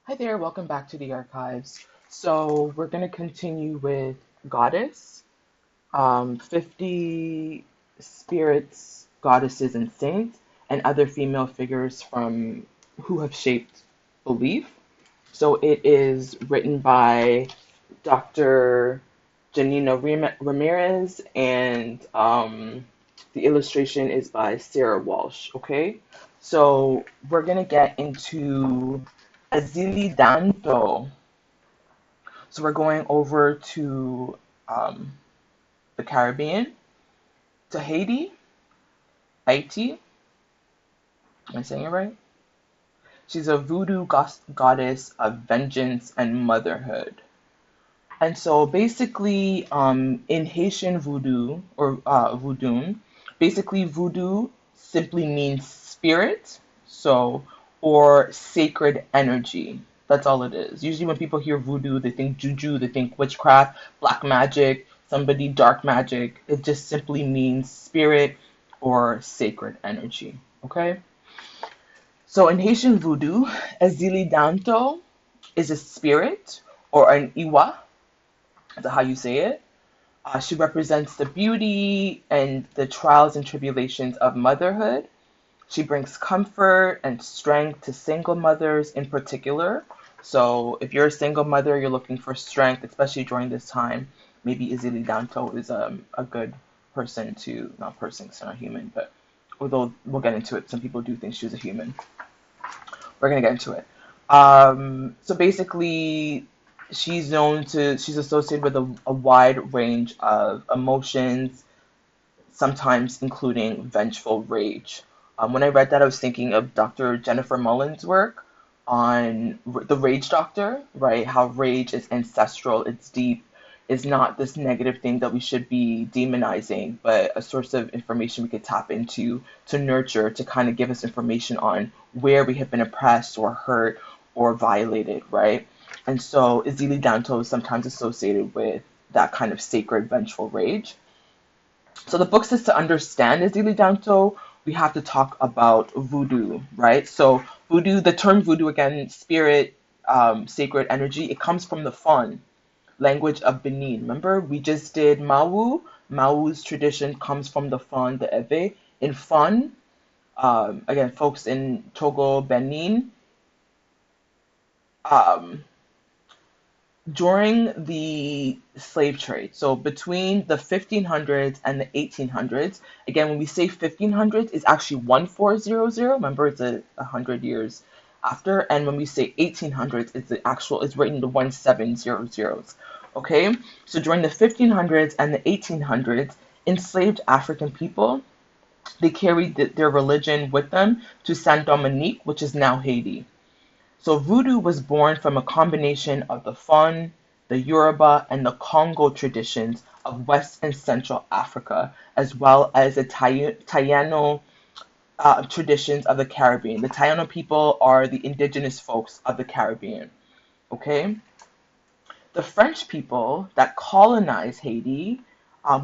Hi there, welcome back to the archives. So we're going to continue with Goddess, 50 spirits, goddesses, and saints, and other female figures from who have shaped belief. So it is written by Dr. Janina Ramirez, and the illustration is by Sarah Walsh. Okay, so we're gonna get into Ezili Dantò. So we're going over to um, the Caribbean, to Haiti, Haiti. Am I saying it right? She's a voodoo goddess of vengeance and motherhood. And so basically, in Haitian voodoo or voodoo, basically voodoo simply means spirit, so or sacred energy. That's all it is. Usually, when people hear voodoo, they think juju, they think witchcraft, black magic, somebody dark magic. It just simply means spirit or sacred energy. Okay. So in Haitian voodoo, Ezili Dantò is a spirit or an iwa, is how you say it. She represents the beauty and the trials and tribulations of motherhood. She brings comfort and strength to single mothers in particular. So if you're a single mother, you're looking for strength, especially during this time, maybe Izili Danto is a good person to, not person, it's not human, but although we'll get into it, some people do think she was a human. We're going to get into it. So basically, she's associated with a wide range of emotions, sometimes including vengeful rage. When I read that, I was thinking of Dr. Jennifer Mullen's work on the Rage Doctor, right? How rage is ancestral, it's deep, is not this negative thing that we should be demonizing, but a source of information we could tap into to nurture, to kind of give us information on where we have been oppressed or hurt or violated, right? And so Izili Danto is sometimes associated with that kind of sacred, vengeful rage. So the book says to understand Ezili Dantò, we have to talk about voodoo, right? So voodoo, the term voodoo again, spirit, sacred energy, it comes from the Fon language of Benin. Remember, we just did Mawu. Mawu's tradition comes from the Fon, the Eve. In Fon, again, folks in Togo, Benin, um, during the slave trade, so between the 1500s and the 1800s, again, when we say 1500s, it's actually 1400. Remember, it's a hundred years after. And when we say 1800s, it's the actual, it's written the 1700s. Okay, so during the 1500s and the 1800s, enslaved African people, they carried their religion with them to Saint-Domingue, which is now Haiti. So voodoo was born from a combination of the Fon, the Yoruba, and the Kongo traditions of West and Central Africa, as well as the Taino traditions of the Caribbean. The Taino people are the indigenous folks of the Caribbean. Okay, the French people that colonized Haiti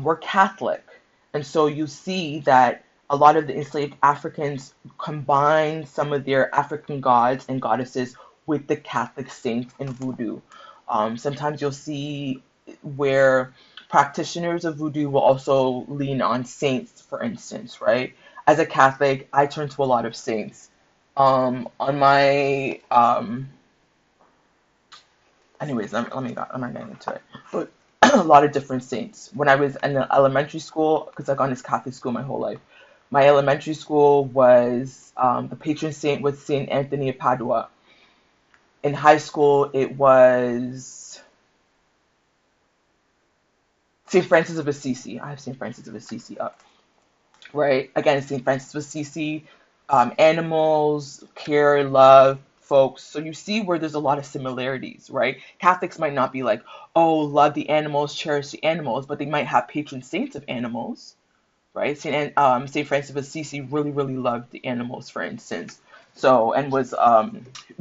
were Catholic, and so you see that a lot of the enslaved Africans combined some of their African gods and goddesses with the Catholic saints in voodoo. Sometimes you'll see where practitioners of voodoo will also lean on saints, for instance, right? As a Catholic, I turn to a lot of saints. On my anyways, I'm not getting into it. But a lot of different saints. When I was in elementary school, because I've gone to Catholic school my whole life, my elementary school was the patron saint was Saint Anthony of Padua. In high school, it was Saint Francis of Assisi. I have Saint Francis of Assisi up, right? Again, Saint Francis of Assisi, animals, care, love, folks. So you see where there's a lot of similarities, right? Catholics might not be like, oh, love the animals, cherish the animals, but they might have patron saints of animals, right? Saint Francis of Assisi really, really loved the animals, for instance. So, and was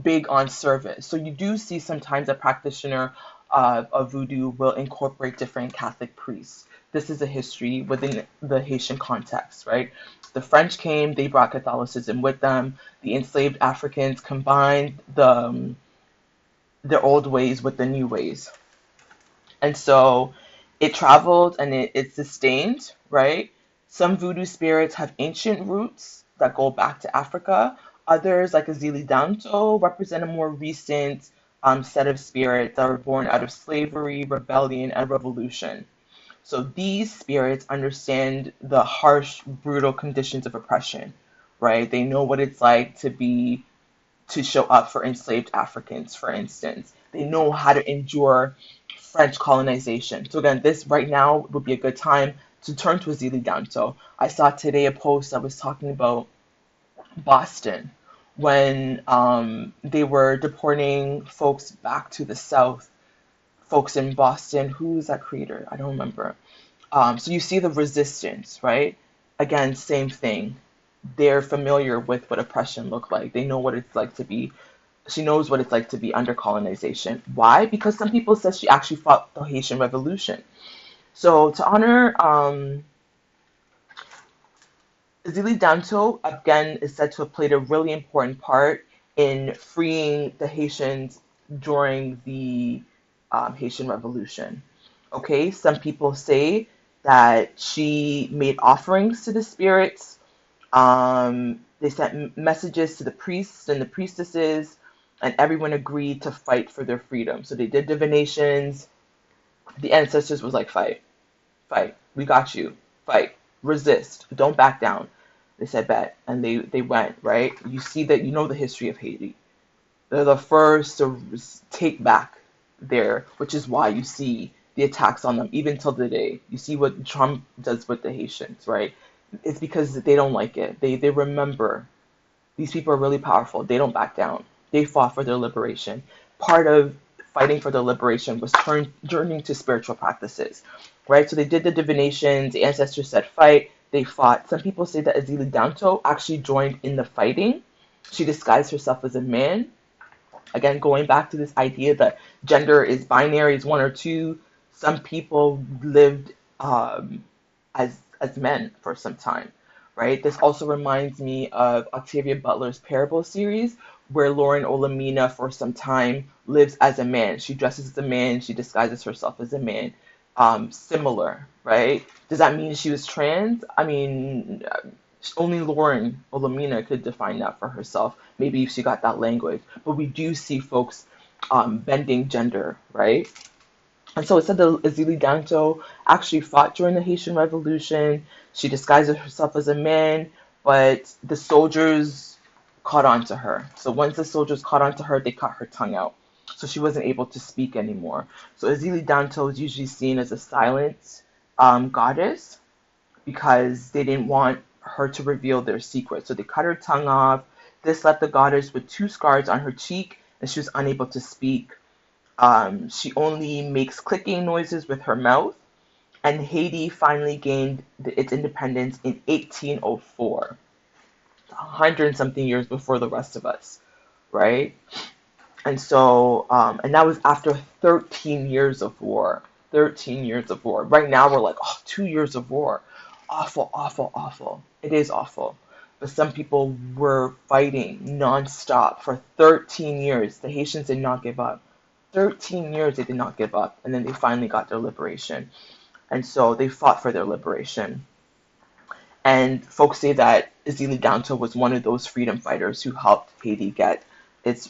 big on service. So you do see sometimes a practitioner of voodoo will incorporate different Catholic priests. This is a history within the Haitian context, right? The French came, they brought Catholicism with them. The enslaved Africans combined their old ways with the new ways. And so it traveled and it sustained, right? Some voodoo spirits have ancient roots that go back to Africa. Others, like Ezili Dantò, represent a more recent set of spirits that were born out of slavery, rebellion, and revolution. So these spirits understand the harsh, brutal conditions of oppression, right? They know what it's like to show up for enslaved Africans, for instance. They know how to endure French colonization. So again, this right now would be a good time to turn to Ezili Dantò. I saw today a post that was talking about Boston when they were deporting folks back to the South. Folks in Boston, who's that creator? I don't remember. So you see the resistance, right? Again, same thing. They're familiar with what oppression looked like. They know what it's like to be. She knows what it's like to be under colonization. Why? Because some people said she actually fought the Haitian Revolution. So to honor Ezili Dantò, again, is said to have played a really important part in freeing the Haitians during the Haitian Revolution. Okay, some people say that she made offerings to the spirits. They sent messages to the priests and the priestesses, and everyone agreed to fight for their freedom. So they did divinations. The ancestors was like, fight, fight, we got you, fight, resist, don't back down. They said bet, and they went, right? You see that, you know the history of Haiti. They're the first to take back there, which is why you see the attacks on them, even till today. You see what Trump does with the Haitians, right? It's because they don't like it. They remember these people are really powerful. They don't back down. They fought for their liberation. Part of fighting for their liberation was turning to spiritual practices, right? So they did the divinations. The ancestors said fight. They fought. Some people say that Ezili Dantò actually joined in the fighting. She disguised herself as a man. Again, going back to this idea that gender is binary, is one or two. Some people lived as men for some time, right? This also reminds me of Octavia Butler's Parable series, where Lauren Olamina for some time lives as a man. She dresses as a man, she disguises herself as a man. Similar, right? Does that mean she was trans? I mean, only Lauren Olamina could define that for herself. Maybe if she got that language. But we do see folks bending gender, right? And so it said that Ezili Dantò actually fought during the Haitian Revolution. She disguised herself as a man, but the soldiers caught on to her. So once the soldiers caught on to her, they cut her tongue out. So she wasn't able to speak anymore. So Ezili Dantò is usually seen as a silent goddess because they didn't want her to reveal their secret. So they cut her tongue off. This left the goddess with two scars on her cheek, and she was unable to speak. She only makes clicking noises with her mouth, and Haiti finally gained its independence in 1804, 100 and something years before the rest of us, right? And so, and that was after 13 years of war. 13 years of war. Right now, we're like, oh, 2 years of war. Awful, awful, awful. It is awful. But some people were fighting nonstop for 13 years. The Haitians did not give up. 13 years they did not give up. And then they finally got their liberation. And so they fought for their liberation. And folks say that Ezili Dantò was one of those freedom fighters who helped Haiti get its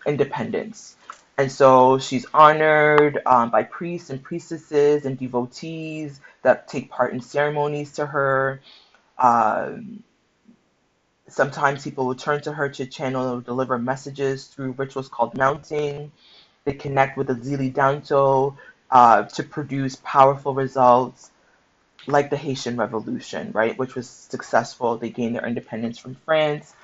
independence. And so she's honored by priests and priestesses and devotees that take part in ceremonies to her. Um, Sometimes people will turn to her to channel or deliver messages through rituals called mounting. They connect with the Ezili Dantò to produce powerful results like the Haitian Revolution, right, which was successful. They gained their independence from France.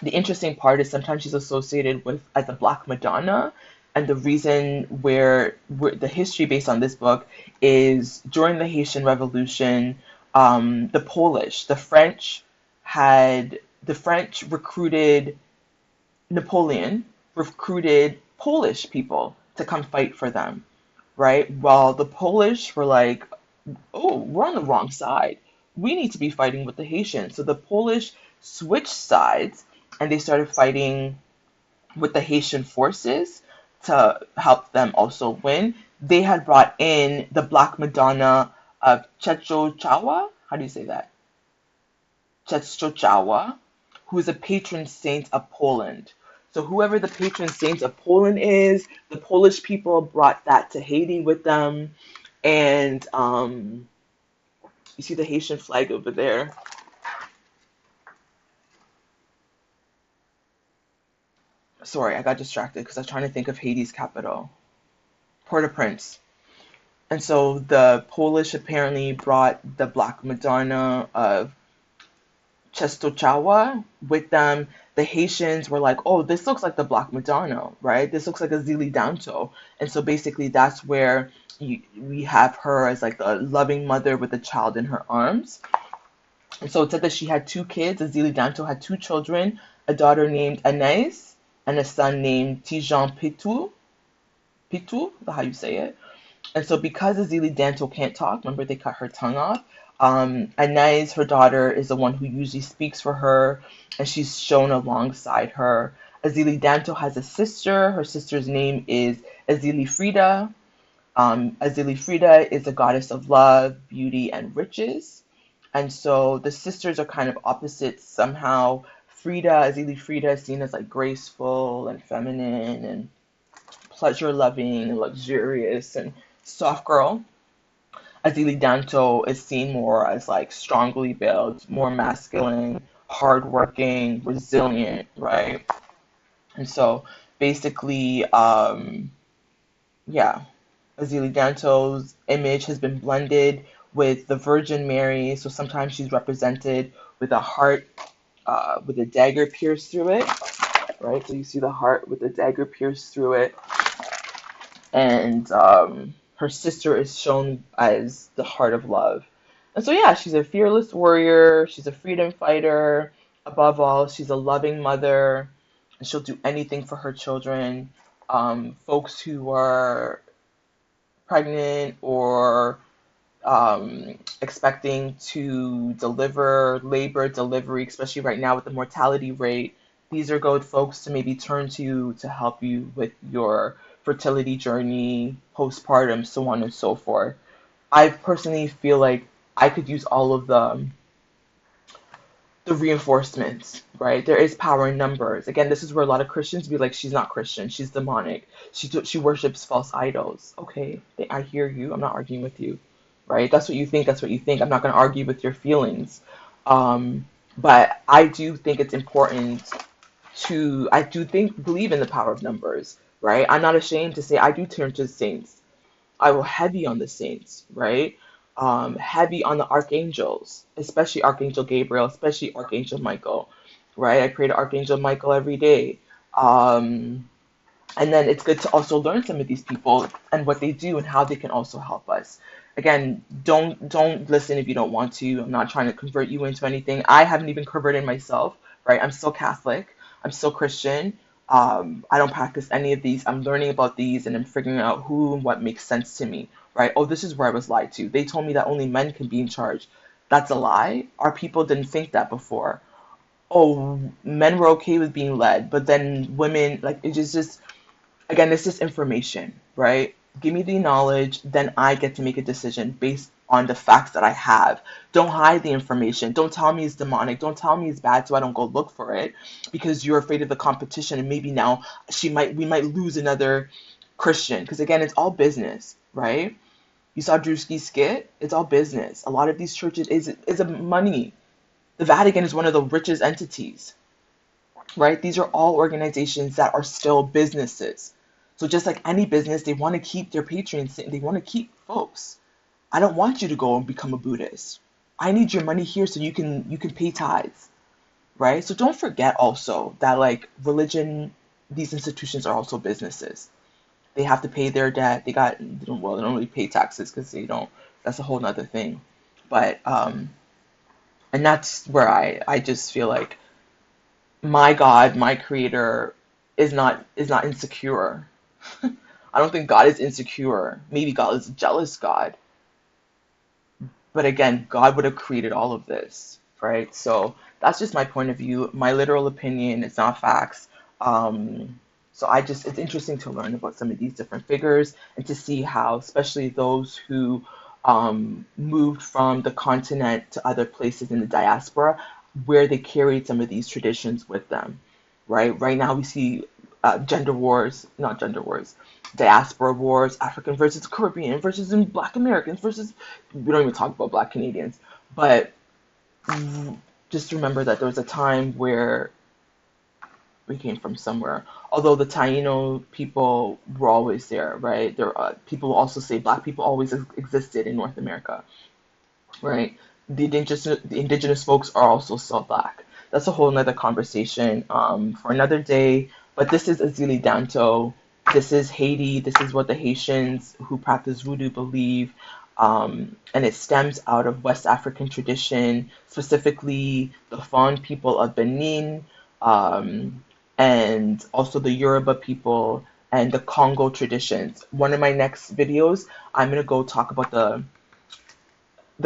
The interesting part is sometimes she's associated with as a Black Madonna, and the reason where the history based on this book is during the Haitian Revolution, the French recruited Napoleon recruited Polish people to come fight for them, right? While the Polish were like, oh, we're on the wrong side. We need to be fighting with the Haitians. So the Polish switched sides and they started fighting with the Haitian forces to help them also win, they had brought in the Black Madonna of Czechowice. How do you say that? Czechowice, who is a patron saint of Poland. So whoever the patron saint of Poland is, the Polish people brought that to Haiti with them, and you see the Haitian flag over there. Sorry, I got distracted because I was trying to think of Haiti's capital, Port-au-Prince. And so the Polish apparently brought the Black Madonna of Czestochowa with them. The Haitians were like, oh, this looks like the Black Madonna, right? This looks like a Ezili Dantò. And so basically that's where we have her as like a loving mother with a child in her arms. And so it said that she had two kids. Ezili Dantò had two children, a daughter named Anais and a son named Tijan Pitou. Pitou, how you say it. And so because Ezili Dantò can't talk, remember they cut her tongue off, Anais, her daughter, is the one who usually speaks for her, and she's shown alongside her. Ezili Dantò has a sister. Her sister's name is Ezili Frida. Ezili Frida is a goddess of love, beauty, and riches. And so the sisters are kind of opposites somehow. Ezili Frida is seen as like graceful and feminine and pleasure loving and luxurious and soft girl. Ezili Dantò is seen more as like strongly built, more masculine, hardworking, resilient, right? And so basically, yeah, Ezili Dantò's image has been blended with the Virgin Mary. So sometimes she's represented with a heart with a dagger pierced through it, right? So you see the heart with the dagger pierced through it. And her sister is shown as the heart of love. And so, yeah, she's a fearless warrior. She's a freedom fighter. Above all, she's a loving mother, and she'll do anything for her children. Folks who are pregnant or expecting to deliver, labor, delivery, especially right now with the mortality rate, these are good folks to maybe turn to help you with your fertility journey, postpartum, so on and so forth. I personally feel like I could use all of the reinforcements, right? There is power in numbers. Again, this is where a lot of Christians be like, she's not Christian, she's demonic, she worships false idols. Okay, I hear you. I'm not arguing with you, right? That's what you think. That's what you think. I'm not going to argue with your feelings. But I do think it's important I do believe in the power of numbers, right? I'm not ashamed to say I do turn to saints. I will heavy on the saints, right? Heavy on the archangels, especially Archangel Gabriel, especially Archangel Michael, right? I pray to Archangel Michael every day. Um, and then it's good to also learn some of these people and what they do and how they can also help us. Again, don't listen if you don't want to. I'm not trying to convert you into anything. I haven't even converted myself, right? I'm still Catholic. I'm still Christian. I don't practice any of these. I'm learning about these and I'm figuring out who and what makes sense to me, right? Oh, this is where I was lied to. They told me that only men can be in charge. That's a lie. Our people didn't think that before. Oh, men were okay with being led, but then women, like, it's just again, it's just information, right? Give me the knowledge, then I get to make a decision based on the facts that I have. Don't hide the information. Don't tell me it's demonic. Don't tell me it's bad so I don't go look for it because you're afraid of the competition and maybe now we might lose another Christian. Because again, it's all business, right? You saw Drewski's skit, it's all business. A lot of these churches is a money. The Vatican is one of the richest entities, right? These are all organizations that are still businesses. So just like any business, they want to keep their patrons, they want to keep folks. I don't want you to go and become a Buddhist. I need your money here so you can pay tithes, right? So don't forget also that like religion, these institutions are also businesses. They have to pay their debt. They don't really pay taxes because they don't. That's a whole nother thing. But and that's where I just feel like my God, my creator is not insecure. I don't think God is insecure. Maybe God is a jealous God. But again, God would have created all of this, right? So that's just my point of view, my literal opinion. It's not facts. So it's interesting to learn about some of these different figures and to see how, especially those who moved from the continent to other places in the diaspora, where they carried some of these traditions with them, right? Right now we see gender wars, not gender wars, diaspora wars, African versus Caribbean versus Black Americans versus, we don't even talk about Black Canadians, but just remember that there was a time where we came from somewhere. Although the Taino people were always there, right? People also say Black people always existed in North America, right? The indigenous folks are also still Black. That's a whole nother conversation for another day. But this is Ezili Dantò. This is Haiti. This is what the Haitians who practice Vodou believe. And it stems out of West African tradition, specifically the Fon people of Benin, um, and also the Yoruba people and the Kongo traditions. One of my next videos, I'm going to go talk about the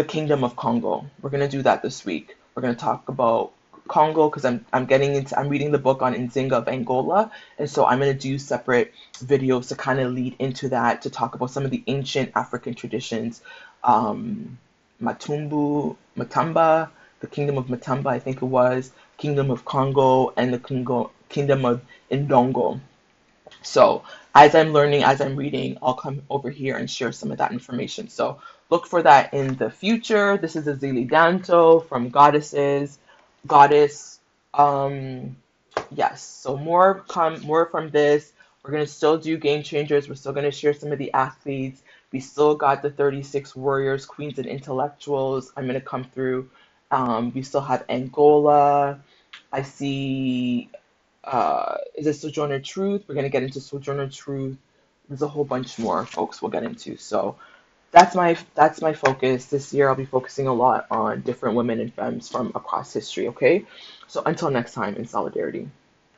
Kingdom of Congo. We're going to do that this week. We're going to talk about Congo because I'm reading the book on Nzinga of Angola, and so I'm going to do separate videos to kind of lead into that, to talk about some of the ancient African traditions, um, Matamba, the Kingdom of Matamba, I think it was, Kingdom of Congo, and the Kingdom of Indongo. So as I'm learning, as I'm reading, I'll come over here and share some of that information. So look for that in the future. This is Ezili Dantò from Goddess. Um, yes. So more from this. We're gonna still do game changers. We're still gonna share some of the athletes. We still got the 36 warriors, queens, and intellectuals. I'm gonna come through. We still have Angola. I see is it Sojourner Truth? We're gonna get into Sojourner Truth. There's a whole bunch more folks we'll get into. So that's my focus this year. I'll be focusing a lot on different women and femmes from across history. Okay, so until next time, in solidarity.